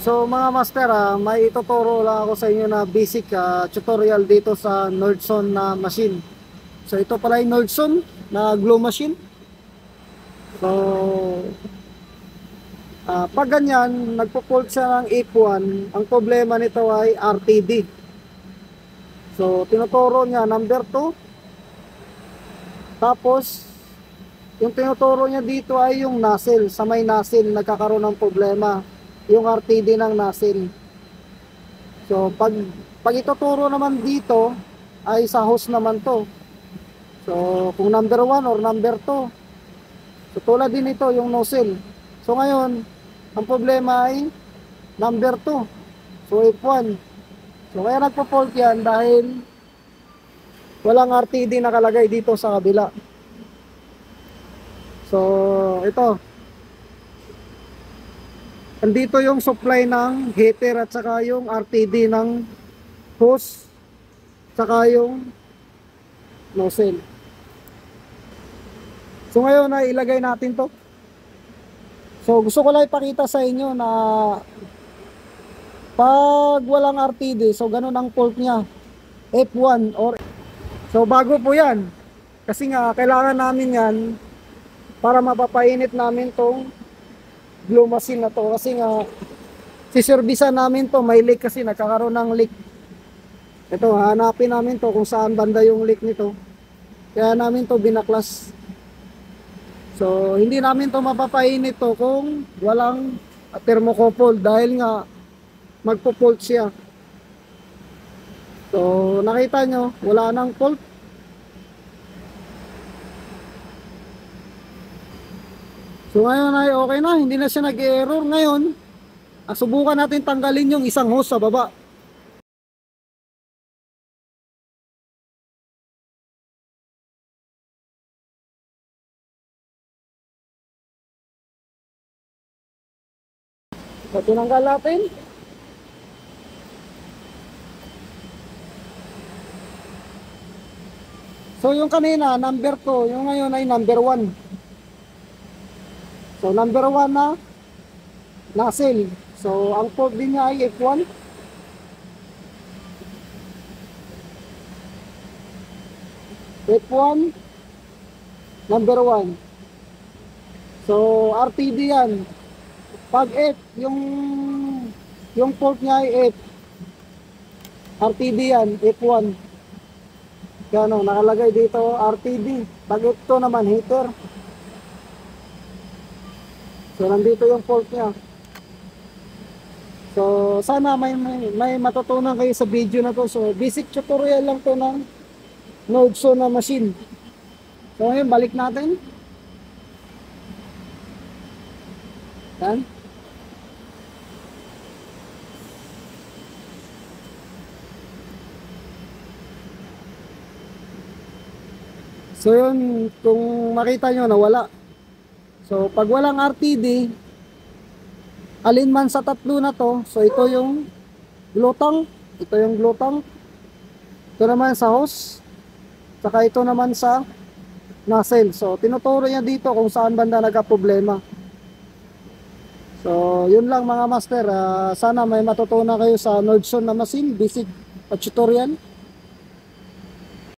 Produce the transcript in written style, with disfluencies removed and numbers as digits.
So mga master, may ituturo lang ako sa inyo na basic tutorial dito sa Nordson na machine. So ito pala yung Nordson na glue machine. So pag ganyan, nagpo-fault siya ng F1, ang problema nito ay RTD. So tinuturo niya number 2. Tapos yung tinuturo niya dito ay yung nozzle. Sa may nozzle nagkakaroon ng problema, yung RTD ng nozzle. So pag ituturo naman dito ay sa hose naman to. So kung number 1 or number 2, so tulad din ito yung nozzle. So ngayon ang problema ay number 2, so F1. So kaya nagpo-fault yan dahil walang RTD nakalagay dito sa kabila. So ito, andito yung supply ng heater at saka yung RTD ng hose saka yung nozzle. So ngayon ay ilagay natin to. So gusto ko lang ipakita sa inyo na pag walang RTD, so ganun ang fault niya, F1 or so bago po yan. Kasi nga kailangan namin yan para mapapainit namin tong glue machine na to. Kasi nga siservisan namin to, may leak kasi nagkakaroon ng leak. Ito, hanapin namin to kung saan banda yung leak nito. Kaya namin to binaklas. So hindi namin to mapapainit to kung walang thermocouple dahil nga magpo-fault siya. So nakita nyo, wala nang fault. So ngayon ay okay na, hindi na siya nag-error. Ngayon, subukan natin tanggalin yung isang hose sa baba. So tinanggal natin. So yung kanina number 2, yung ngayon ay number 1. So number 1 na nozzle. So ang fault din niya ay F1. F1 number 1. So RTD yan. Pag F, yung fault niya ay F. RTD yan, F1. Kaya ano, nakalagay dito RTD. Pag F2 naman, heater. So nandito yung fault niya. So sana may matutunan kayo sa video na to. So basic tutorial lang to ng Nordson na machine. So ngayon balik natin. Yan. So yun, kung makita nyo na wala. So pag walang RTD, alin man sa tatlo na to, so ito yung glue tank, ito yung glue tank, ito naman sa hose, saka ito naman sa nozzle. So tinuturo niya dito kung saan banda nagka-problema. So yun lang mga master, sana may matutunan kayo sa Nordson na machine, basic tutorial.